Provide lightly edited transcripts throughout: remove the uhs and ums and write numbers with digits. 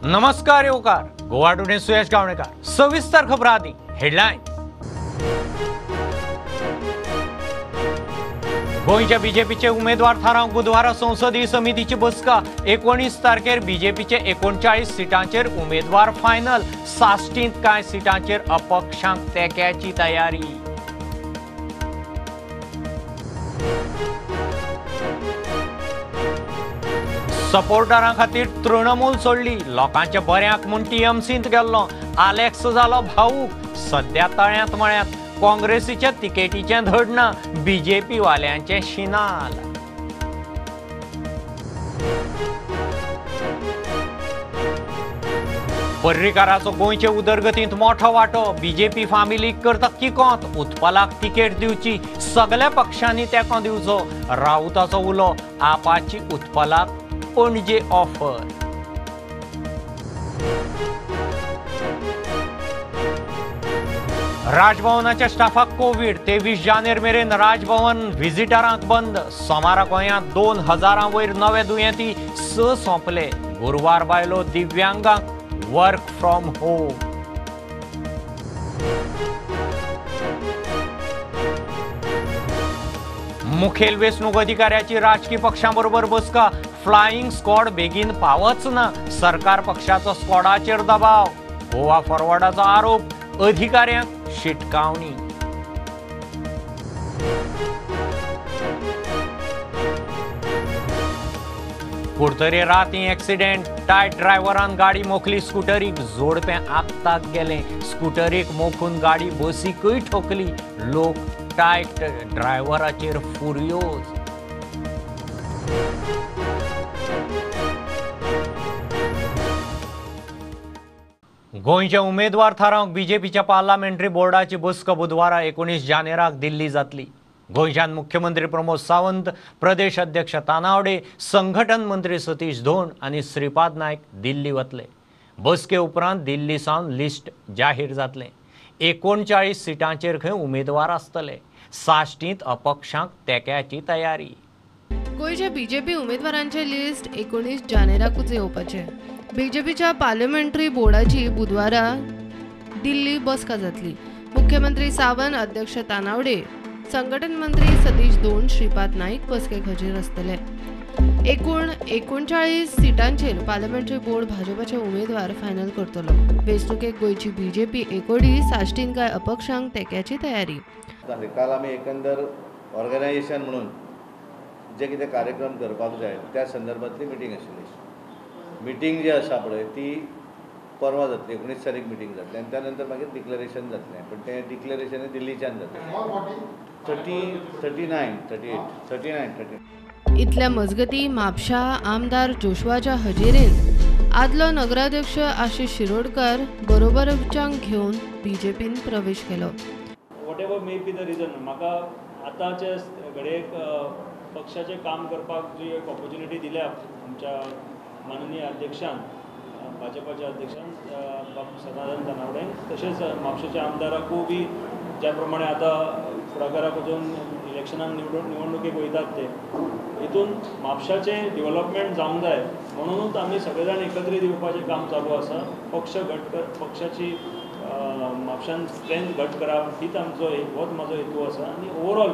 नमस्कार येवकार गोवा टुडे सुयश गावणेकार सविस्तर खबरां आदी हेडलायन गोंयच्या बीजेपीचे उमेदवार थारावंक बुधवारा संसदीय समितीची बसका 19 तारखेर बीजेपीचे 39 सिटांचेर उमेदवार फायनल 66 कांय सिटांचेर अपक्षांक तेक्याची तयारी सपोर्टरां खातीर तृणमूल सोडली लोकांच्या बऱ्याक म्हूण टीएमसींत गेल्लो आलेक्स जालो भावूक सध्या तळ्यांत मळ्यांत काँग्रेसीच्या तिकेटीचें धडना बीजेपी वाल्यांचें शिनाल पर्रीकाराचो गोंयचे उदरगतींत मोठो वांटो बीजेपी फामिलीक करता किकोंत उत्पलाक तिकेट दिवची सगळ्या पक्षांनी तेंको दिवचो राऊताचो उलो आपाची उत्पलाक पणजे ऑफर राजभवनाच्या स्टाफाक कोविड 23 जानेर मेरेन राजभवन व्हिजिटरांक बंद सोमारा गोंयांत 2000 वयर नवे दुयेंती 6 सोंपले गुरुवार बायलो दिव्यांगांक वर्क फ्रॉम होम मुखेल वेंचणूक अधिकाऱ्याची राजकीय पक्षांबरोबर बसका फ्लायिंग स्क्वॉड बेगीन पावच ना सरकार पक्षाचो स्क्वॉडाचेर दबाव गोवा फॉरवर्डाचो आरोप अधिकाऱ्यांक शिटकावणी कुडतरी रातीं एक्सिडेंट टायट ड्रायव्हरान गाडी मोखली स्कूटरीक जोडपें आगताक गेलें स्कूटरीक मोखून गाडी बसीकय ठोकली लोक टायट ड्रायव्हराचेर फुर्योज गोंयचे उमेदवार थारावंक बीजेपीच्या पार्लमेंटरी बोर्डाची बसका बुधवारा 19 जानेराक दिल्ली जातली गोंयच्यान मुख्यमंत्री प्रमोद सावंत प्रदेश अध्यक्ष तानावडे संघटन मंत्री सतीश धोंड आनी श्रीपाद नायक दिल्ली वतले बसके उपरांत दिल्ली सावन लिस्ट जाहीर जातलें 39 सिटांचेर खंय उमेदवार आसतले 66 अपक्षांक तेक्याची तयारी गोंयच्या बीजेपी उमेदवारांचे लिस्ट 19 जानेराकूच येवपाचे बीजेपीच्या पार्लमेंटरी बोर्डाची बुधवारा दिल्ली बसका जातली मुख्यमंत्री सावंत अध्यक्ष तानावडे संघटन मंत्री सतीश धोंड श्रीपाद नाईक बसकेक हजीर आसतले एकूण 39 सिटांचेर पार्लमेंटरी बोर्ड भाजपाचे उमेदवार फायनल करतलो वेंचणुकेक गोंयची बीजेपी एकोडी 66 काय अपक्षांक तेक्याची तयारी काल आमी एकंदर ऑर्गनायझेशन म्हणून जे कितें कार्यक्रम करपाक जाय त्या संदर्भातली मिटींग आशिल्ली मिटींग जी आसा पळय ती परवा जातली 19 तारीख मिटींग जातली आनी त्या नंतर मागीर डिक्लरेशन जातलें पण तें डिक्लरेशन दिल्लीच्यान जातलें 39 इतल्या मजगती म्हापशा आमदार जोशवाच्या हजेरेन आदलो नगराध्यक्ष आशिष शिरोडकर बरोबरच्यांक घेवन बीजेपीन प्रवेश केलो whatever may be the region म्हाका आतांचे घडयेक पक्षाचें काम करपाक जी एक ऑपॉर्च्युनिटी दिल्या आमच्या माननीय अध्यक्षान भाजपाच्या अध्यक्षान सदानंद तानावडेंक तशेंच म्हापशेच्या आमदाराकूय बी ज्या प्रमाणे आतां फुडाकाराक वचून इलेक्शनाक निवडणुकेक वयतात ते हितून म्हापशाचें डेव्हलपमेंट जावंक जाय म्हणूनच आमी सगळे जाण एकत्रीत येवपाचें काम चालू आसा पक्ष घट पक्षाची म्हापशान स्ट्रेंथ घट करप हीच आमचो होच म्हाजो हेतू आसा आनी ओवरऑल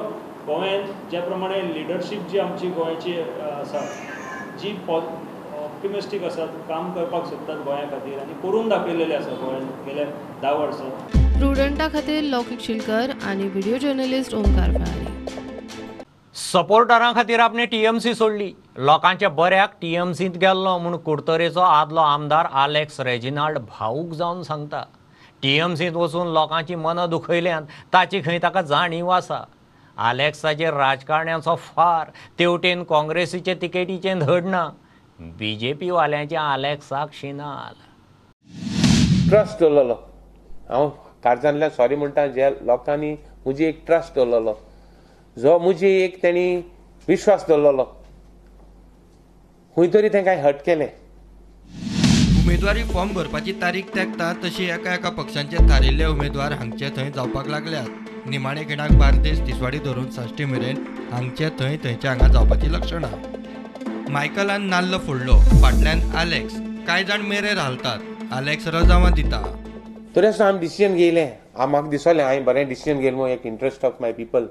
गोंयांत ज्या प्रमाणे लिडरशीप जी आमची गोंयची आसा जी ऑप्टिमिस्टीक आसात काम करपाक सोदतात गोंया खातीर आनी करून दाखयलेले आसा गोंयांत गेल्या 10 वर्सां प्रुडंटा खातीर लौकिक शिलकर आनी व्हिडिओ जर्नलिस्ट ओंकार फळारी सपोर्टरां खातीर आपणे टीएमसी सोडली लोकांच्या बऱ्याक टीएमसींत गेल्लो म्हूण कुडतरेचो आदलो आमदार आलेक्स रेजिनाल्ड भावूक जावन सांगता टीएमसींत वचून लोकांची मनां दुखयल्यांत ताची खंय ताका जाणीव आसा आलेक्साचेर राजकारण्याचो फार तेवटेन काँग्रेसीचे तिकेटीचें धडना बीजेपी वाल्यांच्या आलेक्साक शिनाल ट्रस्ट दवरलेलो हांव कारजांतल्यान सॉरी म्हणटा ज्या लोकांनी म्हजी एक ट्रस्ट दवरलेलो जो म्हजी एक तेणी विश्वास दवरलेलो खंय तरी तांकां हट केलें उमेदवारी फॉर्म भरपाची तारीख तेंकता तशी एका पक्षांचे थारिल्ले उमेदवार हांगचे थंय जावपाक लागल्यात निमाणे खिणाक बार्देस तिसवाडी धरून साश्टी मेरेन हांगचे थंयच्या हांगा जावपाची लक्षणां मायकलान नाल्ल फोडलो फाटल्यान आलेक्स कांय जाण मेरेर हालतात आलेक्स रजावां दिता तरी आसतना हांवें डिसिजन घेयलें म्हाका दिसलें हांवें बरें डिसिजन घेयलें म्हूण एक इंट्रस्ट ऑफ माय पिपल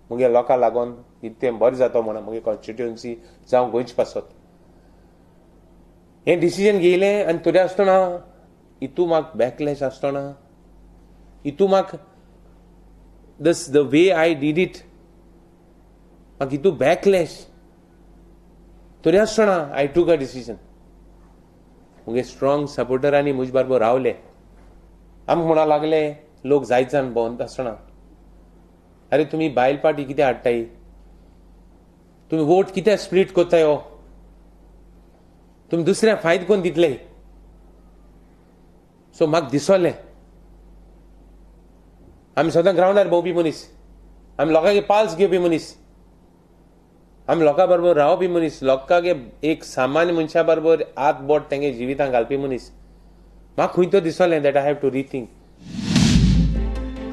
मुगे लोकां लागून इतलें बरें जाता म्हणून मुगे कॉन्स्टिट्युएन्सी जावं गोंयचे पासत हें डिसिजन घेयलें आनी तरी आसतना हितू म्हाका बॅकलॅश आसतना हितू म्हाका the way I did it म्हाका हितू बॅकलॅश तरी आसतना आय टूक अ डिसिजन मुगे स्ट्रॉंग सपोर्टरांनी म्हजे बरोबर रावले आमकां म्हणूंक लागले लोक जायत जाण भोंवता आसतना अरे तुमी बायल पार्टी कितें हाडटाय तुमी वोट कितें स्प्लीट कोत्ताय तुमी दुसऱ्या फायद कोण दितले सो म्हाका दिसोलें आमी सदां ग्रावंडार भोंवपी मनीस आमी लोकांगे पाल्स घेवपी मनीस आमी लोकां बरोबर रावपी मनीस लोकांगे एक सामान्य मनशा बरोबर हात बोट तेंगे जिवितांत घालपी मनीस म्हाका खंय तो दिसोलें that I have to rethink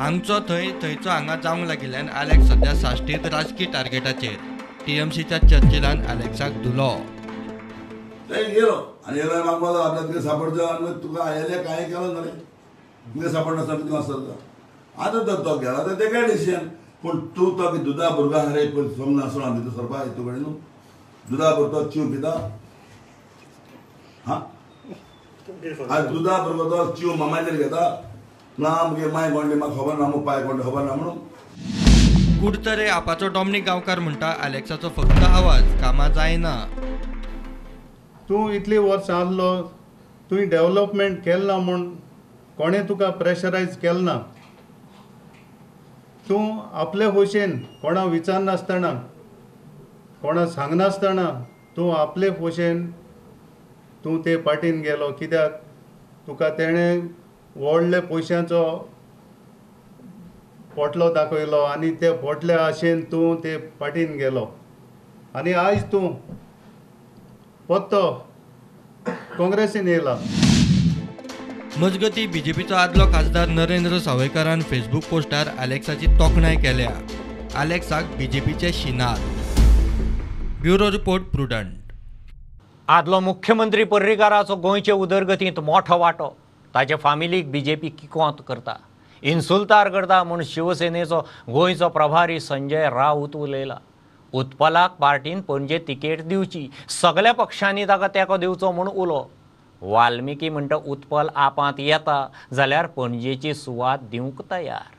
हांगचो थंयचो हांगा जावंक लागिल्ल्यान आलेक्स सध्या साश्टीत राजकीय टार्गेटाचेर टीएमसीच्या चर्चिलान आलेक्साक धुलो गेलो आनी येयल्यार म्हाका बोलो आपल्याक तुका सापडचो आनी तुका आयले कांय केलो ना रे तुका सापडनासतना तुका आसता आतां तो गेला तर तेका डिसिजन पूण तूं तो दुदा भुरगो आहा रे पळय समज नासलो भितर सरपा हितू कडेन न्हू दुदा भुरगो चिव पिता हा आनी दुदा भुरगो तो चिव मामाचेर घेता ना मुगे माय कोणली म्हाका खबर ना पाय कोणली खबर ना म्हणून कुडतरे आपाचो डॉमिनिक गांवकार म्हणटा आलेक्साचो फक्त आवाज कामां जायना तूं इतली वर्सां आसलो तुवें डेव्हलपमेंट केलें ना म्हूण कोणें तुका प्रेशरायज केलें ना तूं आपले भशेन कोणा विचारनासतना कोणा सांगनासतना तूं आपले भशेन तूं ते पार्टीन गेलो कित्याक तुका तेणें व्हडले पयशांचो पोटलो दाखयलो आनी ते पोटल्या आशेन तूं ते पार्टीन गेलो आनी आयज तूं परतो काँग्रेसीन येयला मजगतीं बीजेपीचो आदलो खासदार नरेंद्र सावयकारान फेसबूक पोस्टार आलेक्साची तोखणाय केल्या आलेक्साक बीजेपीचे शिनार ब्युरो रिपोर्ट प्रुडंट आदलो मुख्यमंत्री पर्रीकाराचो गोंयचे उदरगतींत मोठो वांटो ताचे फामिलीक बीजेपी किकोंत करता इन्सुल्तार करता म्हूण शिवसेनेचो गोंयचो प्रभारी संजय राऊत उलयला उत्पलाक पार्टीन पणजे तिकेट दिवची सगळ्या पक्षांनी ताका तेंको दिवचो म्हूण उलो वाल्मिकी म्हणटा उत्पल आपांत येता जाल्यार पणजेची सुवात दिवंक तयार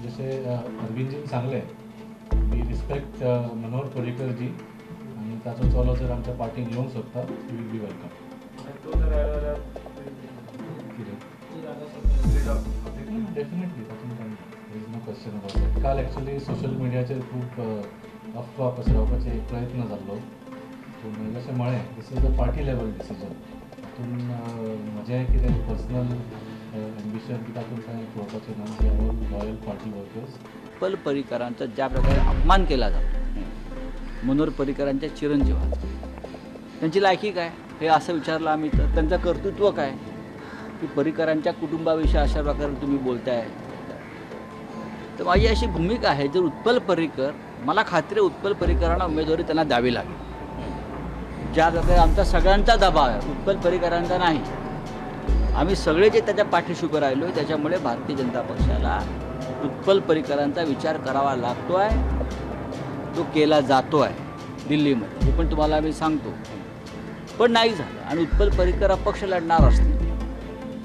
जसे अरविंदजीन सांगले वी रिस्पेक्ट मनोहर पर्रीकर जी आणि ताचो चलो जर आमच्या पार्टीन येवंक सोदता we will be welcome definitely no question about that काल एक्चुअली सोशल मिडियाचेर खूब अफवा पसरवपाचे एक प्रयत्न जाल्लो पूण जशें म्हळें this is a party level decision तातूंत म्हजें कितें पर्सनल एम्बिशन की तातूंत कांय पळोवपाचें ना we are all loyal party workers Utpal पर्रीकरांचा ज्या प्रकारे अपमान केला जातो मनोहर पर्रीकरांच्या चिरंजीवाचा त्यांची लायकी काय हे असं विचारलं आम्ही तर त्यांचं कर्तृत्व काय की पर्रीकरांच्या कुटुंबाविषयी अशा प्रकारे तुम्ही बोलताय तर माझी अशी भूमिका आहे जर उत्पल पर्रीकर मला खात्री आहे उत्पल पर्रीकरांना उमेदवारी त्यांना द्यावी लागेल ज्या प्रकारे आमचा सगळ्यांचा दबाव आहे उत्पल पर्रीकरांचा नाही आम्ही सगळे जे त्याच्या पाठीशी उभे राहिलो त्याच्यामुळे भारतीय जनता पक्षाला उत्पल पर्रीकरांचा विचार करावा लागतो आहे तो केला जातो आहे दिल्लीमध्ये हे पण तुम्हाला मी सांगतो पण नाही झालं आणि उत्पल पर्रीकर अपक्ष लढणार असतील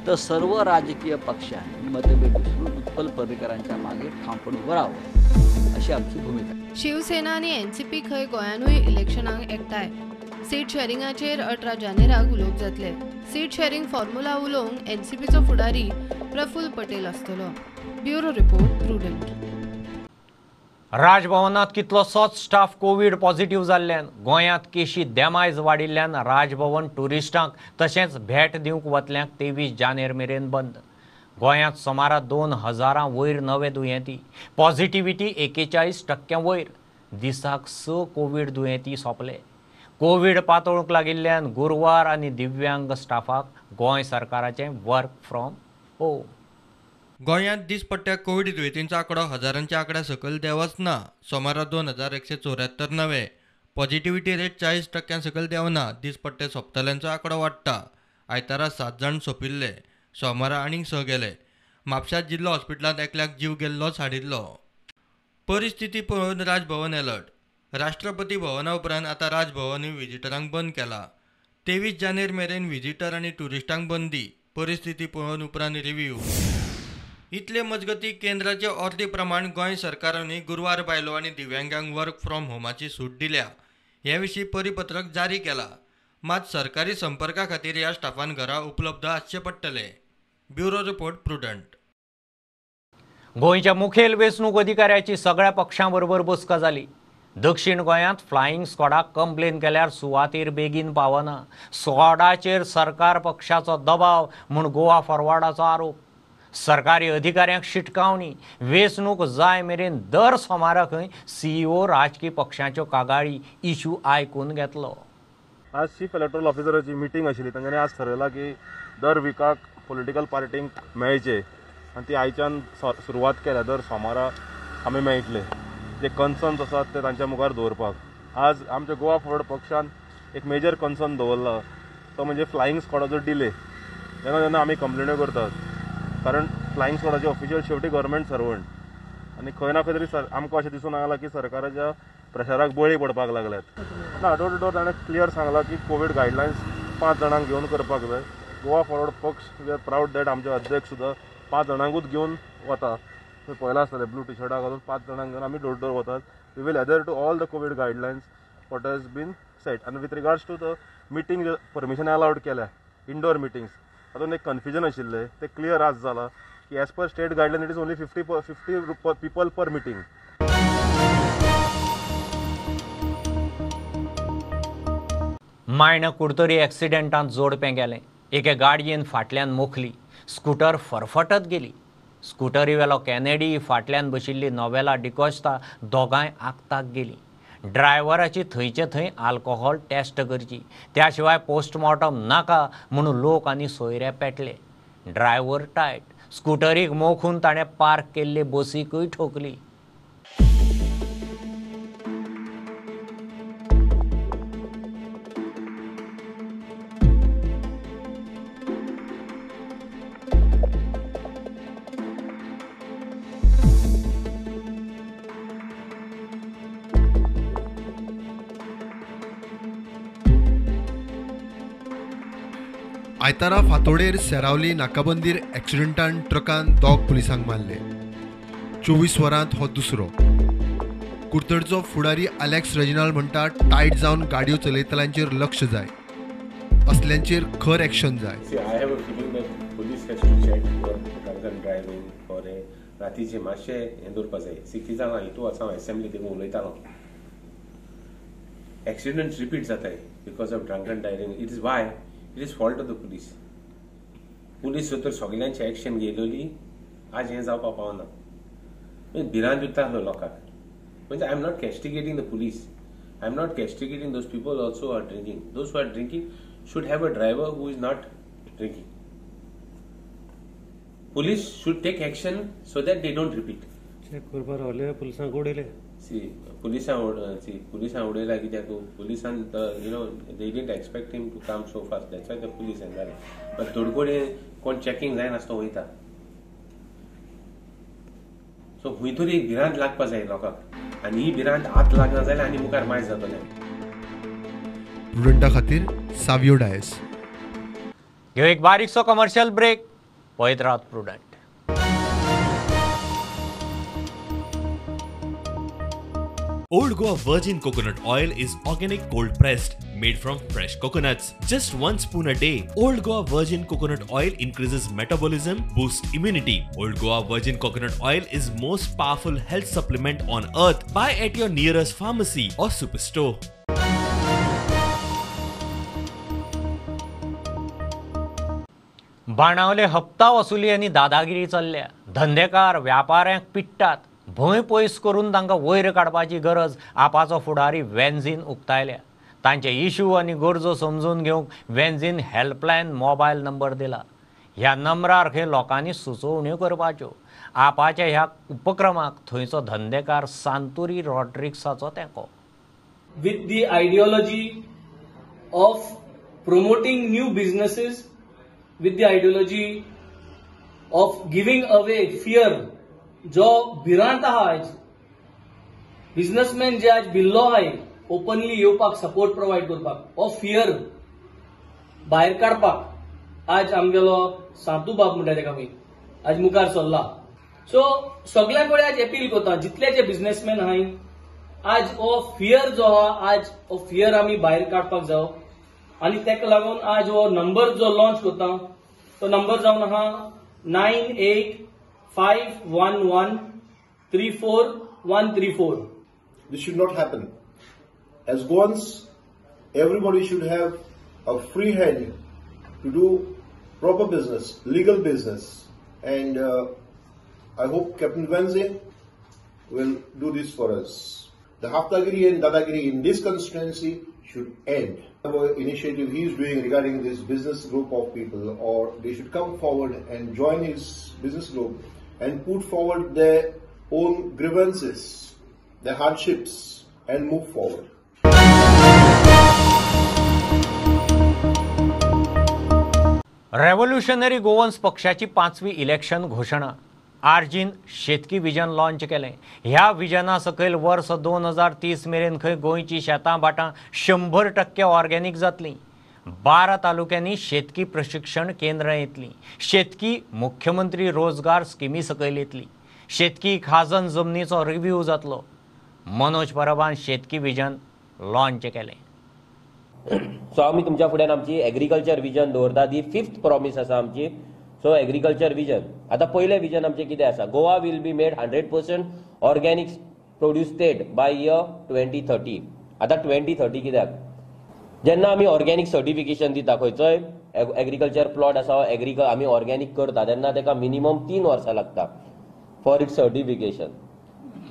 तर सर्व राजकीय पक्षांनी मतभेद विसरून उत्पल पर्रीकरांच्या मागे ठामपणे उभं राहावं अशी आमची भूमिका आहे शिवसेना आणि एनसीपी खंय गोंयानूय इलेक्शनाक एकठांय सीट शेअरिंगाचेर 18 जानेराक उलोवप जातले सीट शेअरिंग फॉर्म्युला उलोवंक एनसीपीचो फुडारी प्रफुल्ल पटेल आसतलो ब्युरो रिपोर्ट प्रुडंट राजभवनात कितलोसोच स्टाफ कोविड पॉझिटिव्ह जाल्ल्यान गोंयांत केशी देमायज वाडिल्ल्यान राजभवन टुरिस्टांक तशेंच भेट दिवंक वतल्यांक 23 जानेर मेरेन बंद गोंयांत सुमार 2000 वयर नवे दुयेंती पॉझिटिव्हिटी 41% वयर दिसाक 6 कोविड दुयेंती सोंपले कोविड पातळूंक लागिल्ल्यान गुरुवार आनी दिव्यांग स्टाफाक गोंय सरकाराचें वर्क फ्रॉम होम गोंयांत दिसपट्ट्या कोविड दुयेंतींचो आंकडो हजारांच्या आंकड्या सकयल देंवच ना सुमार 2174 नवे पॉझिटिव्हिटी रेट 40% सकयल देंवना. दिसपट्टे सोंपतल्यांचो आंकडो वाडटा. आयतारा 7 जाण सोंपिल्ले. सोमारा आनीक 6 गेले. म्हापशां जिल्लो हॉस्पिटलांत एकल्याक जीव गेल्लो साडिल्लो. परिस्थिती पळोवन राजभवन अलर्ट. राष्ट्रपती भवना उपरांत आतां राजभवनूय व्हिजिटरांक बंद केला. 23 जानेर मेरेन व्हिजिटर आनी ट्युरिस्टांक बंदी. परिस्थिती पळोवन उपरांत रिव्ह्यू. इतले मजगतीं केंद्राचे ऑर्डे प्रमाण गोंय सरकारानूय गुरवार बायलो आनी दिव्यांगांक वर्क फ्रॉम होमाची सूट दिल्या. हे विशीं परिपत्रक जारी केलां. मात सरकारी संपर्का खातीर ह्या स्टाफान घरां उपलब्ध आसचे पडटले. Bureau report prudent. गोंयच्या मुखेल वेंचणूक अधिकाऱ्याची सगळ्या पक्षां बरोबर बसका जाली. दक्षिण गोंयांत फ्लायिंग स्क्वॉडाक कंप्लेन केल्यार सुवातेर बेगीन पावना. स्क्वॉडाचेर सरकार पक्षाचो दबाव म्हूण गोवा फॉरवर्डाचो आरोप. सरकारी अधिकाऱ्यांक शिटकावणी. वेंचणूक जाय मेरेन दर सोमाराकय CEO राजकीय पक्षांच्यो कागाळी इश्यू आयकून घेतलो. आज चीफ इलेक्टोरल ऑफिसराची मिटींग आशिल्ली. तांच्यांनी आज थारायला की दर विकाक पॉलिटिकल पार्टींक मेळचे आनी ती आयच्यान सुरवात केल्या. दर सोमारा आमी मेळटले. जे कन्सर्न्स आसात ते तांच्या मुखार दवरपाक. आज आमच्या गोवा फॉरवर्ड पक्षान एक मेजर कन्सर्न दवरला. तो म्हणजे फ्लायिंग स्क्वॉडाचो डिले. जेन्ना जेन्ना आमी कंप्लेन्यो करतात, कारण फ्लायिंग स्क्वॉडाचे ऑफिशियल शेवटी गव्हर्मेंट सर्वंट आनी खंय ना खंय तरी आमकां अशें दिसून आयलां की सरकाराच्या प्रेशराक बळी पडपाक लागल्यात. ना डोर टू डोर ताणें क्लियर सांगलां की कोवीड गायडलायन्स 5 जाणांक घेवन करपाक जाय. गोवा फॉरवर्ड पक्ष वी आर प्राऊड दॅट आमचे अध्यक्ष सुद्दां 5 जाणांकूच घेवन वता. पयला आसतलें ब्लू टी शर्टाक घालून 5 जाणांक घेवन आमी डोर टू डोर वतात. We will adhere to all the Covid guidelines what has been set. आनी with regards to the meeting permission allowed केल्या इंडोर मिटींग्स, तातूंत एक कन्फ्युजन आशिल्लें ते क्लियर आज जाला की as per state guideline it is only 50 people per meeting. मायण कुडतरी एक्सिडेंटांत जोडपें गेलें. एके गाडयेन फाटल्यान मोखली. स्कूटर फरफटत गेली. स्कूटरीवेलो कॅनेडी फाटल्यान बशिल्ली नोवेला डिकॉस्ता दोगांय आगताक गेली. ड्रायव्हराची थंयचे थंय आल्कोहॉल टेस्ट करची. त्या शिवाय पोस्टमॉर्टम नाका म्हणून लोक आनी सोयरे पेटले. Driver tight. स्कूटरीक मोखून ताणें पार्क केल्ले बसीकूय ठोकली. आयतारा फातोडेर सेरावली नाकाबंदीर एक्सिडेंटान ट्रकान दोग पुलिसांक मारले. 24 वरांत हो दुसरो. कुडतडचो फुडारी अलेक्स रेजिनाल्ड म्हणटा टायट जावन गाडयो चलयतल्यांचेर लक्ष जाय. असल्यांचेर खर एक्शन जाय. रातीचे मातशें हें दवरपा जाय. 6 जाणां हितू वचून असेंब्ली देखून उलयतालो. एक्सिडेंट्स रिपीट जाताय because of drunken driving. It is why it is fault of the police. Police जर तर सगळ्यांची एक्शन घेयलेली आज हें जावपा पावना. भिरांत उरतालो लोकांक. म्हणजे I am not castigating the police. I am not castigating those people also are drinking. Those who are drinking should have a driver who is not drinking. Police should take action so that they don't repeat. Check करपार हले पुलिसांक उडयले. See, पुलिसांक उडयला कित्याक पुलिसान they didn't expect him to come so fast. That's why the police ended. But तोडकोडे कोण checking जायनासतो वयता. So हुंय तरी एक भिरांत लागपा जाय लोकांक. आनी ही भिरांत आत लागना जाल्यार आनी मुखार मायज जातलें. प्रुडंटा खातीर सावियो डायस. घेऊ एक बारीकसो कमर्शियल ब्रेक. पळयत Rawat prudent. Old Goa Virgin Coconut Oil is organic cold pressed, made from fresh coconuts. Just 1 spoon a day. Old Goa Virgin Coconut Oil increases metabolism, boosts immunity. Old Goa Virgin Coconut Oil is most powerful health supplement on earth. Buy at your nearest pharmacy or superstore. Benaulim हप्ता वसुली आनी दादागिरी चल्ल्या. धंदेकार व्यापाऱ्यांक पिट्टात. भंय पयस करून तांकां वयर काडपाची गरज आपाचो फुडारी वेन्झीन उक्तायल्या. तांचे इश्यू आनी गरजो समजून घेवंक वेन्झीन हेल्पलायन मोबायल नंबर दिला. ह्या नंबरार खंय लोकांनी सुचोवण्यो करपाच्यो. आपाच्या ह्या उपक्रमाक थंयचो धंदेकार सांतुरी रॉड्रिक्साचो तेंको. with the ideology of promoting new businesses, with the ideology of giving away fear. जो भिरांत आहा आज बिझनेसमॅन जे आज भिल्लो आहाय ओपनली येवपाक सपोर्ट प्रोवाइड करपाक ऑफ फियर भायर काडपाक आज आमगेलो सांतू बाब म्हणटा तेका आमी आज मुखार सरला. सो सगळ्या कडेन आज अपील करता जितले जे बिझनेसमॅन आहाय आज हो फियर जो आहा आज हो फियर आमी भायर काडपाक जाय आनी तेका लागून आज हो नंबर जो लॉन्च करता तो नंबर जावन आहा 9851134134. This should not happen. As Goans, everybody should have a free hand to do proper business, legal business. And I hope Captain Wednesday will do this for us. The Haftagiri and Dadagiri in this constituency should end. Whatever initiative he is doing regarding this business group of people, or they should come forward and join his business group and put forward their own grievances, their hardships, and move forward. Revolutionary Goans पक्षाची 5वी election घोषणा. आर्जीन शेतकी vision launch केलें. ह्या विजना सकयल वर्स 2030 मेरेन खंय गोंयची शेतां भाटां 100% ऑर्गेनिक जातलीं. 12 तालुक्यांनी शेतकी प्रशिक्षण केंद्रां येतलीं. शेतकी मुख्यमंत्री रोजगार स्किमी सकयल येतली. शेतकी खाजन जमनीचो रिव्ह्यू जातलो. मनोज परबान शेतकी विजन लॉन्च केलें. सो आमी तुमच्या फुड्यान आमची एग्रीकल्चर विजन दवरता. दी 5th प्रॉमिस आसा आमची. सो एग्रीकल्चर विजन आतां पयलें विजन आमचें कितें आसा? Goa will be made 100% organic produce state by year 2030. आतां 2030 कित्याक? जेन्ना आमी ऑर्गेनिक सर्टिफिकेशन दिता खंयचोय एग्रीकल्चर प्लॉट आसा आमी ऑर्गेनिक करता तेन्ना तेका मिनिमम 3 वर्सां लागता फॉर इट्स सर्टिफिकेशन.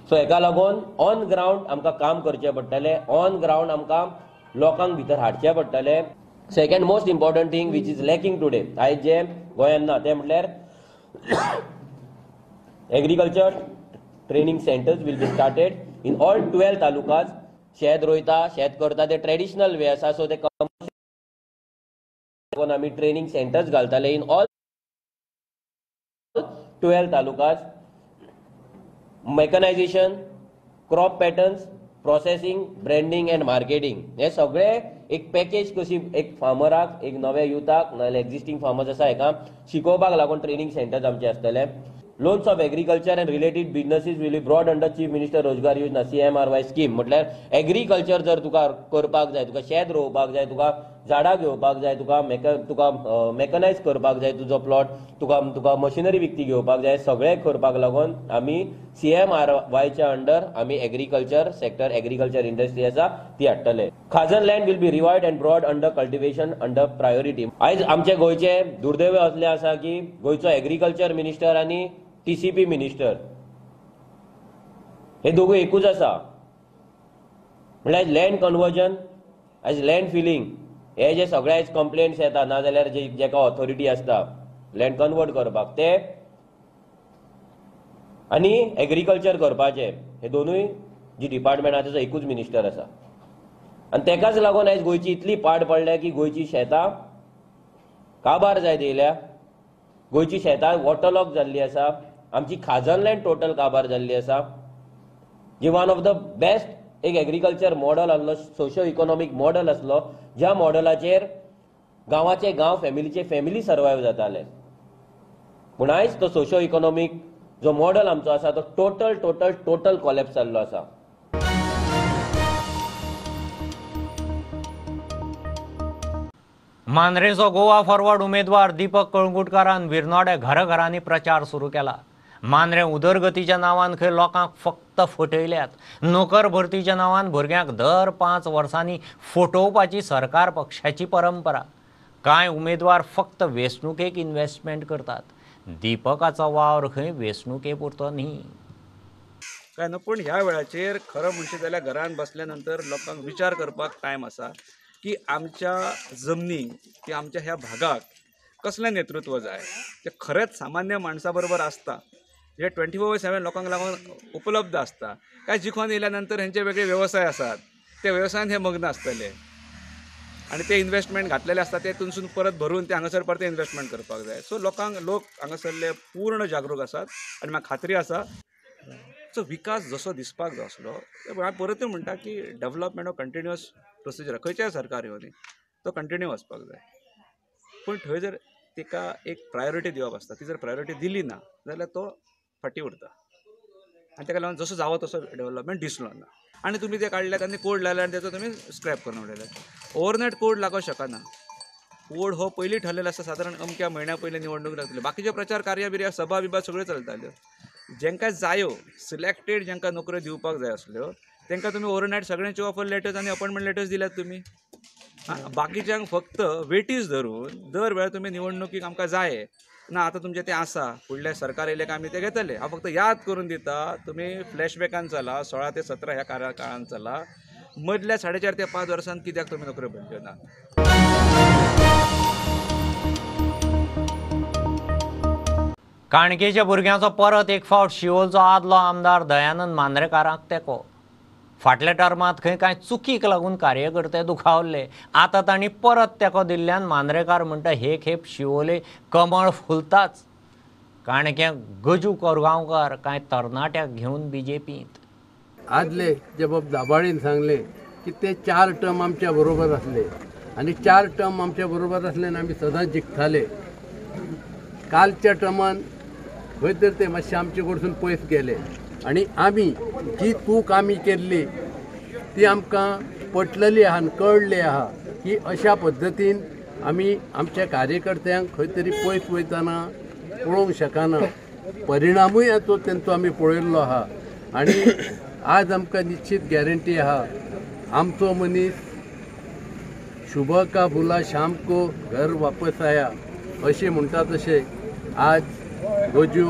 सो हेका लागून ऑन ग्रावंड आमकां काम करचें पडटलें. ऑन ग्रावंड आमकां लोकांक भितर हाडचें पडटलें. Second most important thing which is lacking today आयज जे गोंयांत ना तें म्हटल्यार agriculture training centres will be started in all 12 talukas. शेत रोयता शेत करता ते ट्रेडिशनल वे आसा. सो ते आमी ट्रेनिंग सेंटर्स घालताले in all 12 talukas. Mechanisation, crop patterns, processing, branding and marketing हे सगळे एक पॅकेज कशी एक फार्मराक एक नव्या युथाक नाजाल्यार एक्झिस्टिंग फार्मर्स आसा हेका शिकोवपाक लागून ट्रेनिंग सेंटर्स आमचे आसतले. Loans of agriculture and related businesses will be brought under chief minister Rozgar Yojana CMRY scheme. म्हटल्यार एग्रीकल्चर जर तुका करपाक जाय, तुका शेत रोवपाक जाय, तुका झाडां घेवपाक जाय, तुका मेकनायज करपाक जाय तुजो प्लॉट, तुका मशिनरी विकती घेवपाक जाय, सगळें करपाक लागून आमी CMRYच्या अंडर आमी एग्रीकल्चर सेक्टर एग्रीकल्चर इंडस्ट्री आसा ती हाडटले. Khazan land will be revived and brought under cultivation under priority. आयज आमचे गोंयचे दुर्दैव असले आसा की गोंयचो एग्रीकल्चर मिनिस्टर आनी TCP मिनिस्टर हे दोगूय एकूच आसा. म्हळ्यार लँड कन्वर्जन आयज लँड फिलिंग हे जे सगळे आयज कंप्लेंट्स येता नाजाल्यार जेका ऑथॉरिटी आसता लँड कन्वर्ट करपाक ते आनी एग्रीकल्चर करपाचे हे दोनूय जी डिपार्टमेंट आसा तेजो एकूच मिनिस्टर आसा. आनी तेकाच लागून आयज गोंयची इतली पाड पडल्या की गोंयची शेतां काबार जायत येयल्या. गोंयची शेतां वॉटरलॉक जाल्ली आसा. आमची खाजन लँड टोटल काबार जाल्ली आसा. जी वन ऑफ द बेस्ट एक एग्रीकल्चर मॉडल आसलो, सोशियो इकॉनॉमीक मॉडल आसलो, ज्या मॉडलाचेर गांवाचे गांव फॅमिलीचे फॅमिली सर्वायव जाताले. पूण आयज तो सोशियो इकॉनॉमीक जो मॉडल आमचो आसा तो टोटल टोटल टोटल कॉलेप्स जाल्लो आसा. मांद्रेचो गोवा फॉरवर्ड उमेदवार दीपक कळंगुटकारान विर्नोडे घराघरांनी प्रचार सुरू केला. मांद्रे उदरगतीच्या नांवान खंय लोकांक फक्त फटयल्यात. नोकर भरतीच्या नांवान भुरग्यांक दर 5 वर्सांनी फटोवपाची सरकार पक्षाची परंपरा. कांय उमेदवार फक्त वेंचणुकेक इन्व्हेस्टमेंट करतात. दीपकाचो वावर खंय वेंचणुके पुरतो न्ही. काय ना पूण ह्या वेळाचेर खरं म्हणचे जाल्यार घरान बसल्या नंतर लोकांक विचार करपाक टायम आसा की आमच्या जमनीक की आमच्या ह्या भागाक कसलें नेतृत्व जाय ते खरेंच सामान्य माणसा बरोबर आसता जे 24/7 लोकांक लागून उपलब्ध आसता काय जिखून येयल्या नंतर हेंचे वेगळे व्यवसाय आसात ते व्यवसायान हे मग्न आसतले आनी ते इन्व्हेस्टमेंट घातलेले आसता ते तितून परत भरून ते हांगासर परत इन्व्हेस्टमेंट करपाक जाय. सो लोक हांगासरले पूर्ण जागरूक आसात आनी म्हाका खात्री आसा सो विकास जसो दिसपाक जाय आसलो हांव परतूय म्हणटा की डेव्हलपमेंट हो कंटिन्युअस प्रोसिजर खंयच्याय सरकार येवनी तो कंटिन्यू वचपाक जाय. पूण थंय जर तिका एक प्रायोरिटी दिवप आसता ती जर प्रायोरिटी दिली ना जाल्यार तो फाटी उरता आनी ताका लागून जसो जावो तसो डेव्हलपमेंट दिसलो ना. आनी तुमी ते काडल्यात आनी कोड लायला आनी ताचो तुमी स्क्रॅप करून उडयल्यात. ओवरनायट कोड लागोंक शकना. कोड हो पयलीं ठरलेलो आसता सादारण अमक्या म्हयन्या पयलीं निवडणूक जातली. बाकीचे प्रचार कार्य बिर्या सभा बिभा सगळ्यो चलताल्यो. जेंकां जायो सिलेक्टेड जेंकां नोकऱ्यो दिवपाक जाय आसल्यो तांकां तुमी ओवरनायट सगळ्यांचे ऑफर लेटर्स आनी अपॉइंटमेंट लेटर्स दिल्यात तुमी. बाकीच्यांक फक्त वेटीज धरून दर वेळा तुमी निवडणुकीक आमकां जाय ना आतां तुमचें तें आसा फुडल्या सरकार येयले काय आमी ते घेतले. हांव फक्त याद करून दिता तुमी फ्लॅशबॅकान चला 16 ते 17 ह्या काळान चला मदल्या 4.5 ते 5 वर्सांत कित्याक तुमी नोकऱ्यो भरल्यो ना. काणकेच्या भुरग्यांचो परत एक फावट शिवोलचो आदलो आमदार दयानंद मांद्रेकाराक तेंको. फाटल्या टर्मात खंय कांय चुकीक लागून कार्यकर्ते दुखावले. आतां तांणी परत तेंको दिल्ल्यान मांद्रेकार म्हणटा हे खेप शिवोले कमळ फुलताच. काणक्यांक गजू कोरगांवकार कांय तरणाट्याक घेवन बीजेपींत. आदले जे बाब दाबाळीन सांगले की ते 4 टर्म आमच्या बरोबर असले आणि 4 टर्म आमच्या बरोबर असल्यान आमी सदांच जिखताले. कालच्या टर्मान खंय तर ते मातशे आमचे कडसून पयस गेले आणि आमी जी चूक आमी केल्ली ती आमकां पटलेली आहा आनी कळ्ळी आहा की अशा पद्दतीन आमी आमच्या कार्यकर्त्यांक खंय तरी पयस वयतना पळोवंक शकना. परिणामूय तो तेंचो आमी पळयल्लो आहा आनी आज आमकां निश्चित गॅरंटी आहा आमचो मनीस शुभ का बुला शाम को घर वापस आया अशें म्हणटा तशें आज गजू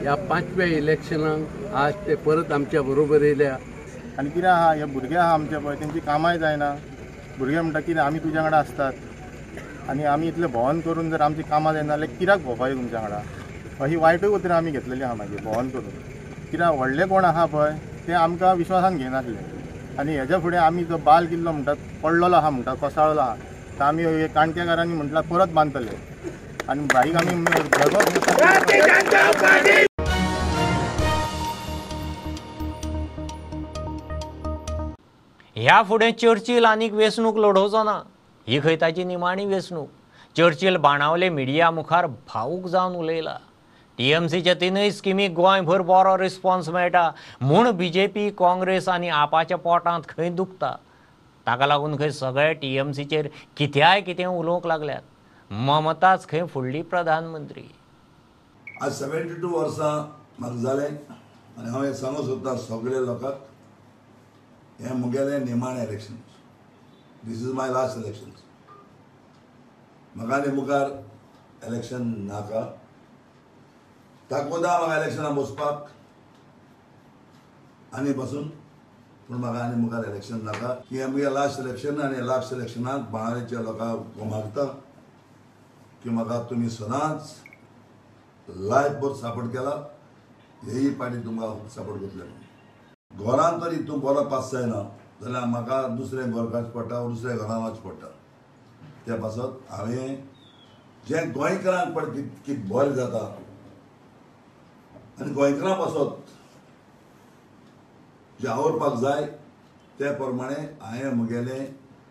ह्या 5व्या इलेक्शनाक आज ते परत आमच्या बरोबर येयल्या. आनी कितें आहा हे भुरगे आहा आमचे पळय तेंची कामाय जायना. भुरगे म्हणटा कितें आमी तुज्या वांगडा आसतात आनी आमी इतलें भोंवन करून जर आमची कामां जायना जाल्यार कित्याक भोंवपाक तुमच्या वांगडा. अशी वायटूय उतरां आमी घेतलेली आहा मागीर भोंवन करून. कित्याक व्हडले कोण आहा पळय ते आमकां विश्वासान घेयनासले आनी हेज्या फुडें आमी जो बाल किल्लो म्हणटात पडलेलो आहा म्हणटात कोसळ्ळो आहा तो आमी काणकेकारांनी म्हटल्यार परत बांदतले आनी बाईक आमी ह्या फुडें चर्चिल आनीक वेंचणूक लढोवचो ना ही खंय ताची निमाणी वेंचणूक. चर्चिल बाणावले मिडिया मुखार भावूक जावन उलयला. टीएमसीच्या 3 स्किमीक गोंयभर बरो रिस्पॉन्स मेळटा म्हूण बीजेपी काँग्रेस आनी आपाच्या पोटांत खंय दुखता. ताका लागून खंय सगळे टीएमसीचेर कितें उलोवंक लागल्यात. ममताच खंय फुडली प्रधानमंत्री. आज 72 वर्सां म्हाका जालें आनी हांव हें सांगूंक सोदतां सगळ्या लोकांक हें मुगेलें निमाणें election. This is my last election. म्हाका आनी मुखार इलेक्शन नाका. ताकोदा म्हाका इलेक्शनाक बसपाक आनी बसून पूण म्हाका आनी मुखार इलेक्शन नाका. की हें म्हगे लास्ट इलेक्शन आनी लास्ट इलेक्शनाक बाणावलेच्या लोकांक मागता की म्हाका तुमी सदांच लायफ भर सपोर्ट केला हेही पार्टी तुमकां सपोर्ट करतले. घरांत तर हितून बरो पास जायना जाल्यार म्हाका दुसरें घर करचें पडटा दुसऱ्या घरां वचचें पडटा. त्या पासत हांवें जें गोंयकारांक पळय कितें बरें जाता आनी गोंयकारां पासत जें आवरपाक जाय त्या प्रमाणे हांवें म्हगेलें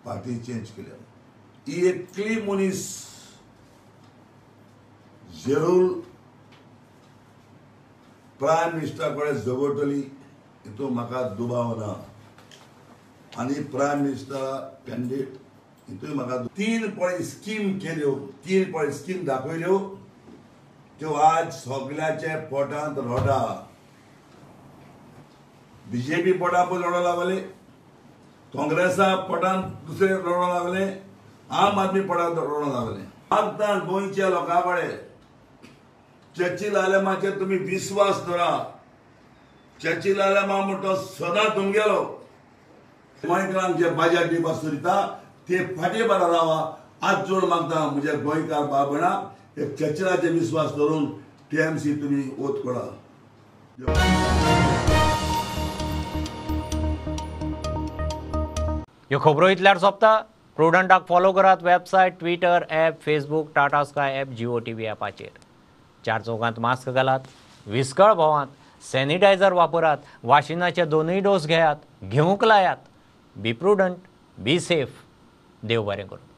पार्टी चेंज केल्या. ही एकली मनीस जरूर प्रायम मिनिस्टरा कडेन झगडटली हितून म्हाका दुबाव ना. आनी प्रायम मिनिस्टर कॅन्डिडेट हितूय म्हाका 3 पळय स्कीम केल्यो 3 पळय स्कीम दाखयल्यो त्यो आज सगळ्याचे पोटांत रोडा. बीजेपी पोटां पळय रोडो लागले काँग्रेसा पोटांत दुसरे रोडो लागले आम आदमी पोटांत रोडो लागले. मागता गोंयच्या लोकां कडेन चर्चिल आलेमाचेर तुमी विश्वास धरा. चर्चिल आलेमा म्हणटा सदां तुमगेलो गोंयकारांक जे बाजार दिवपाक सोदिता ते फाटीं बरा रावा. आज चड मागता म्हज्या गोंयकार भाव भयणाक एक चर्चिलाचेर विश्वास धरून टीएमसी तुमी वोट करा. ह्यो खबरो इतल्यार सोंपता. प्रुडंटाक फॉलो करात. Website, Twitter, app, Facebook, Tata Sky app, Jio TV ॲपाचेर. 4 चौगांत मास्क घालात. विस्कळ भोंवात. सॅनिटायझर वापरात. वाशिनाचे 2 डोस घेयात. घेवंक लायात. बी प्रुडंट, बी सेफ. देव बरें करूं.